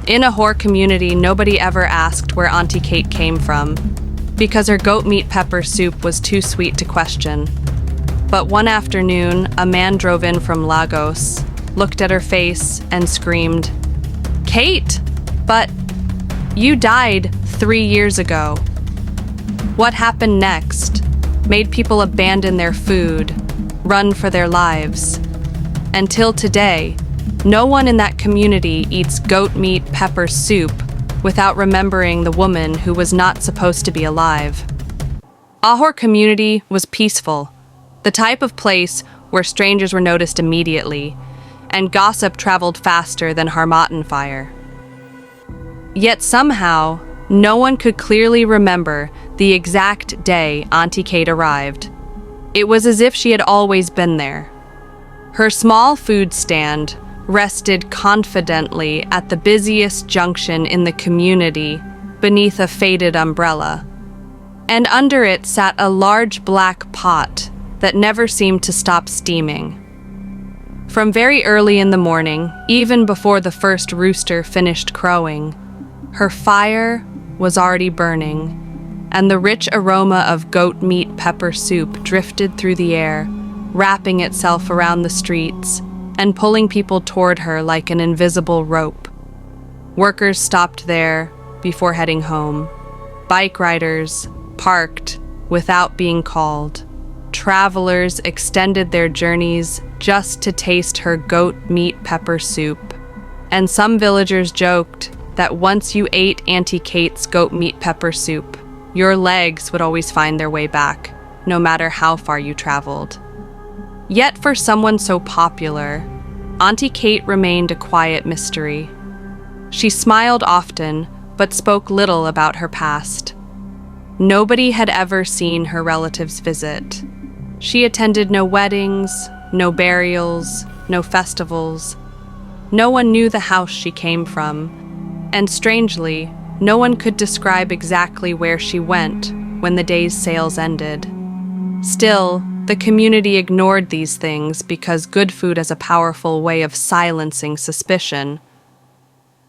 In Ahor Community, nobody ever asked where Aunty Kate came from, because her goat meat pepper soup was too sweet to question. But one afternoon, a man drove in from Lagos, looked at her face, and screamed, "Kate! But you died 3 years ago." What happened next made people abandon their food, run for their lives. Until today, no one in that community eats goat meat pepper soup without remembering the woman who was not supposed to be alive. Ahor Community was peaceful, the type of place where strangers were noticed immediately, and gossip traveled faster than Harmattan fire. Yet somehow, no one could clearly remember the exact day Aunty Kate arrived. It was as if she had always been there. Her small food stand rested confidently at the busiest junction in the community beneath a faded umbrella, and under it sat a large black pot that never seemed to stop steaming. From very early in the morning, even before the first rooster finished crowing, her fire was already burning, and the rich aroma of goat meat pepper soup drifted through the air, wrapping itself around the streets and pulling people toward her like an invisible rope. Workers stopped there before heading home. Bike riders parked without being called. Travelers extended their journeys just to taste her goat meat pepper soup. And some villagers joked that once you ate Aunty Kate's goat meat pepper soup, your legs would always find their way back, no matter how far you traveled. Yet for someone so popular, Aunty Kate remained a quiet mystery. She smiled often, but spoke little about her past. Nobody had ever seen her relatives visit. She attended no weddings, no burials, no festivals. No one knew the house she came from, and strangely, no one could describe exactly where she went when the day's sales ended. Still, the community ignored these things because good food has a powerful way of silencing suspicion.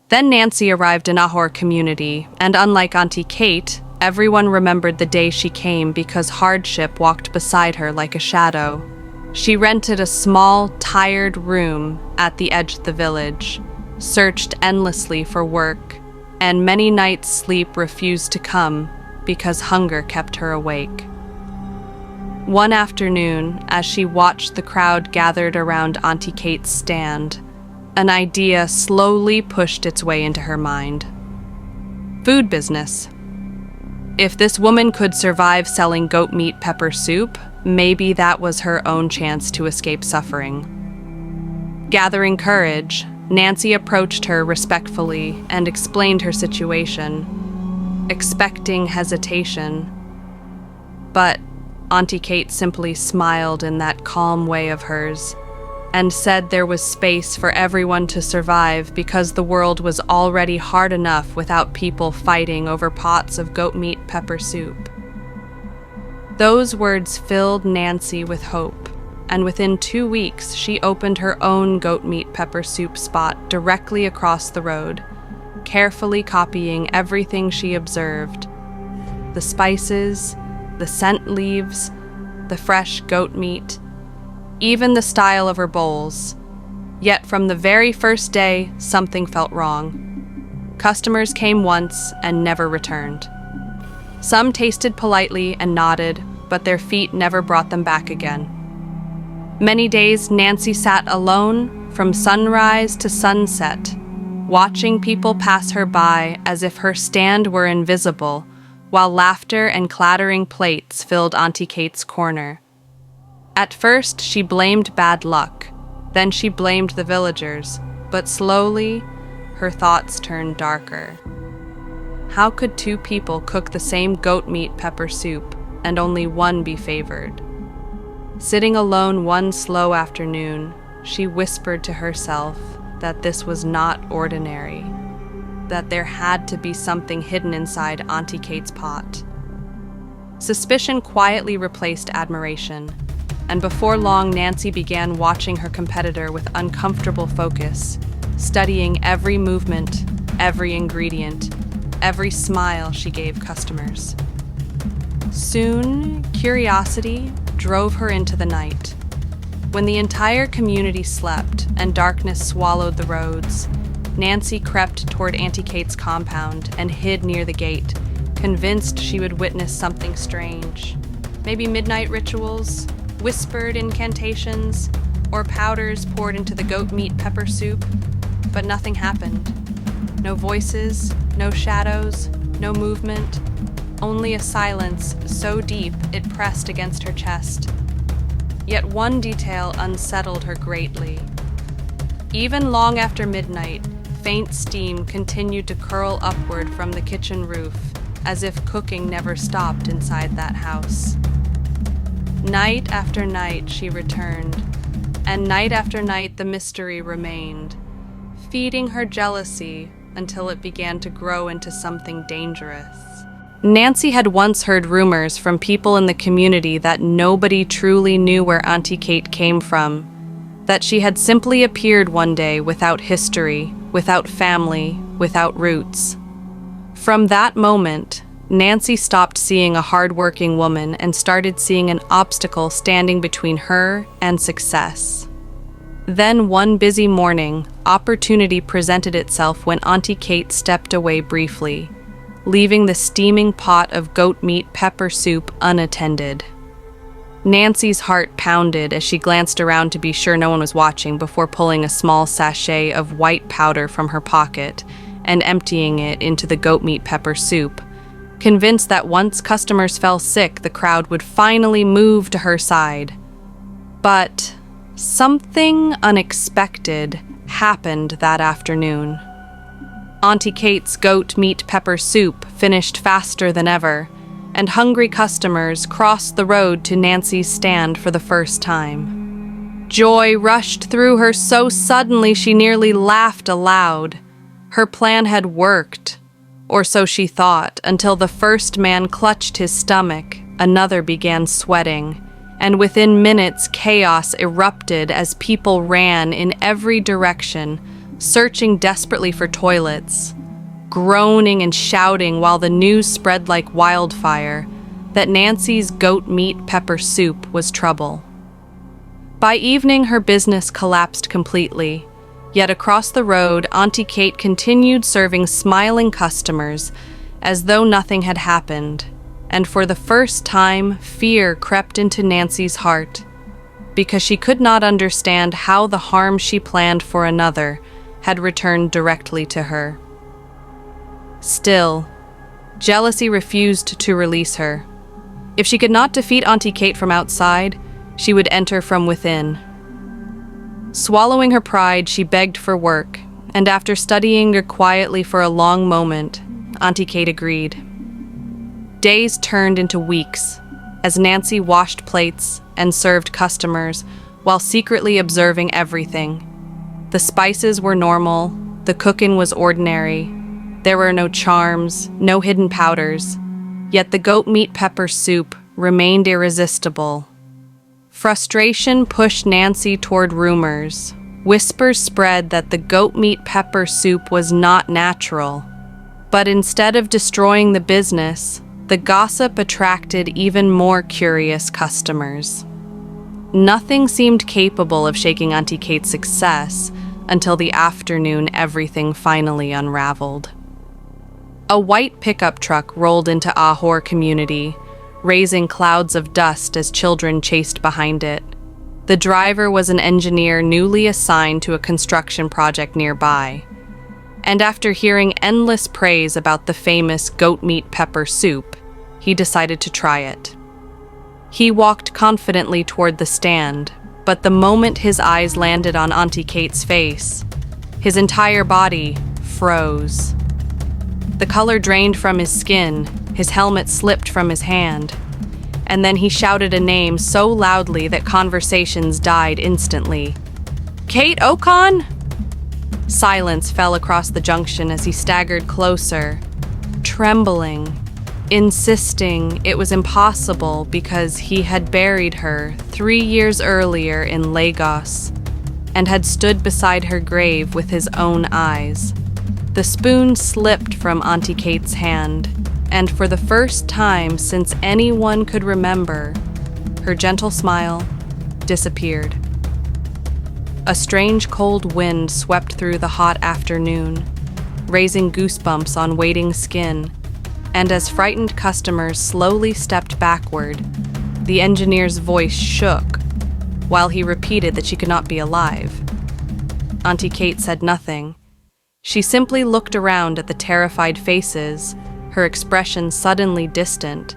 Then Nancy arrived in Ahor Community, and unlike Aunty Kate, everyone remembered the day she came because hardship walked beside her like a shadow. She rented a small, tired room at the edge of the village, searched endlessly for work, and many nights sleep refused to come because hunger kept her awake. One afternoon, as she watched the crowd gathered around Aunty Kate's stand, an idea slowly pushed its way into her mind. Food business. If this woman could survive selling goat meat pepper soup, maybe that was her own chance to escape suffering. Gathering courage, Nancy approached her respectfully and explained her situation, expecting hesitation. But Aunty Kate simply smiled in that calm way of hers and said there was space for everyone to survive because the world was already hard enough without people fighting over pots of goat meat pepper soup. Those words filled Nancy with hope, and within 2 weeks she opened her own goat meat pepper soup spot directly across the road, carefully copying everything she observed: the spices, the scent leaves, the fresh goat meat, even the style of her bowls. Yet from the very first day, something felt wrong. Customers came once and never returned. Some tasted politely and nodded, but their feet never brought them back again. Many days Nancy sat alone from sunrise to sunset, watching people pass her by as if her stand were invisible, while laughter and clattering plates filled Aunty Kate's corner. At first, she blamed bad luck. Then she blamed the villagers. But slowly, her thoughts turned darker. How could 2 people cook the same goat meat pepper soup and only one be favored? Sitting alone one slow afternoon, she whispered to herself that this was not ordinary, that there had to be something hidden inside Aunty Kate's pot. Suspicion quietly replaced admiration, and before long Nancy began watching her competitor with uncomfortable focus, studying every movement, every ingredient, every smile she gave customers. Soon, curiosity drove her into the night. When the entire community slept and darkness swallowed the roads, Nancy crept toward Aunty Kate's compound and hid near the gate, convinced she would witness something strange. Maybe midnight rituals, whispered incantations, or powders poured into the goat meat pepper soup, but nothing happened. No voices, no shadows, no movement, only a silence so deep it pressed against her chest. Yet one detail unsettled her greatly. Even long after midnight, faint steam continued to curl upward from the kitchen roof, as if cooking never stopped inside that house. Night after night she returned, and night after night the mystery remained, feeding her jealousy until it began to grow into something dangerous. Nancy had once heard rumors from people in the community that nobody truly knew where Aunty Kate came from, that she had simply appeared one day without history, without family, without roots. From that moment, Nancy stopped seeing a hard-working woman and started seeing an obstacle standing between her and success. Then one busy morning, opportunity presented itself when Aunty Kate stepped away briefly, leaving the steaming pot of goat meat pepper soup unattended. Nancy's heart pounded as she glanced around to be sure no one was watching before pulling a small sachet of white powder from her pocket and emptying it into the goat meat pepper soup, convinced that once customers fell sick, the crowd would finally move to her side. But something unexpected happened that afternoon. Aunty Kate's goat meat pepper soup finished faster than ever, and hungry customers crossed the road to Nancy's stand for the first time. Joy rushed through her so suddenly she nearly laughed aloud. Her plan had worked, or so she thought, until the first man clutched his stomach, another began sweating, and within minutes chaos erupted as people ran in every direction, searching desperately for toilets, groaning and shouting while the news spread like wildfire that Nancy's goat meat pepper soup was trouble. By evening, her business collapsed completely, yet across the road, Aunty Kate continued serving smiling customers as though nothing had happened, and for the first time, fear crept into Nancy's heart, because she could not understand how the harm she planned for another had returned directly to her. Still, jealousy refused to release her. If she could not defeat Aunty Kate from outside, she would enter from within. Swallowing her pride, she begged for work, and after studying her quietly for a long moment, Aunty Kate agreed. Days turned into weeks, as Nancy washed plates and served customers while secretly observing everything. The spices were normal, the cooking was ordinary, there were no charms, no hidden powders, yet the goat meat pepper soup remained irresistible. Frustration pushed Nancy toward rumors. Whispers spread that the goat meat pepper soup was not natural. But instead of destroying the business, the gossip attracted even more curious customers. Nothing seemed capable of shaking Aunty Kate's success until the afternoon everything finally unraveled. A white pickup truck rolled into Ahor Community, raising clouds of dust as children chased behind it. The driver was an engineer newly assigned to a construction project nearby, and after hearing endless praise about the famous goat meat pepper soup, he decided to try it. He walked confidently toward the stand, but the moment his eyes landed on Aunty Kate's face, his entire body froze. The color drained from his skin, his helmet slipped from his hand, and then he shouted a name so loudly that conversations died instantly. "Kate Ocon?" Silence fell across the junction as he staggered closer, trembling, insisting it was impossible because he had buried her 3 years earlier in Lagos and had stood beside her grave with his own eyes. The spoon slipped from Aunty Kate's hand, and for the first time since anyone could remember, her gentle smile disappeared. A strange cold wind swept through the hot afternoon, raising goosebumps on waiting skin, and as frightened customers slowly stepped backward, the engineer's voice shook while he repeated that she could not be alive. Aunty Kate said nothing. She simply looked around at the terrified faces, her expression suddenly distant.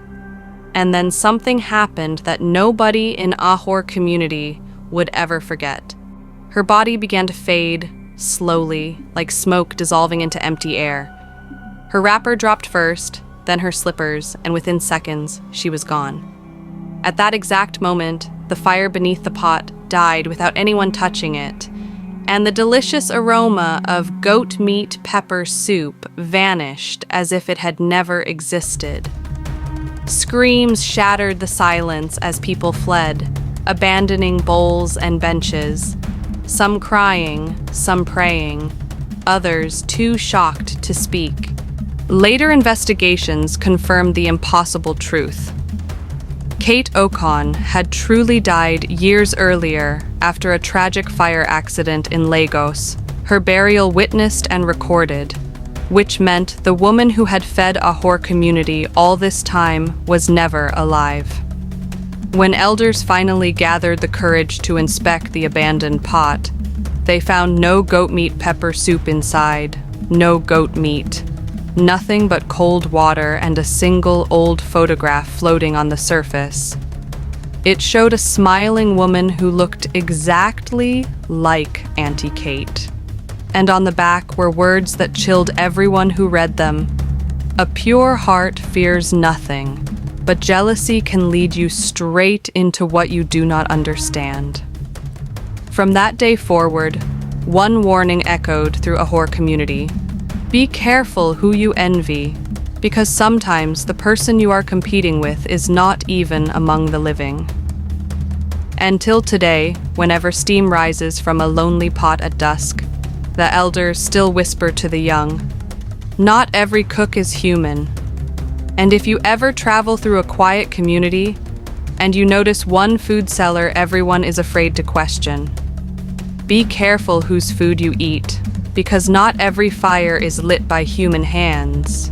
And then something happened that nobody in Ahor Community would ever forget. Her body began to fade, slowly, like smoke dissolving into empty air. Her wrapper dropped first, then her slippers, and within seconds, she was gone. At that exact moment, the fire beneath the pot died without anyone touching it, and the delicious aroma of goat meat pepper soup vanished as if it had never existed. Screams shattered the silence as people fled, abandoning bowls and benches, some crying, some praying, others too shocked to speak. Later investigations confirmed the impossible truth. Kate Okon had truly died years earlier after a tragic fire accident in Lagos, her burial witnessed and recorded, which meant the woman who had fed Ahor Community all this time was never alive. When elders finally gathered the courage to inspect the abandoned pot, they found no goat meat pepper soup inside, no goat meat. Nothing but cold water and a single old photograph floating on the surface. It showed a smiling woman who looked exactly like Aunty Kate. And on the back were words that chilled everyone who read them. A pure heart fears nothing, but jealousy can lead you straight into what you do not understand. From that day forward, one warning echoed through Ahor Community. Be careful who you envy, because sometimes the person you are competing with is not even among the living. And till today, whenever steam rises from a lonely pot at dusk, the elders still whisper to the young, "Not every cook is human." And if you ever travel through a quiet community, and you notice one food seller everyone is afraid to question, be careful whose food you eat, because not every fire is lit by human hands.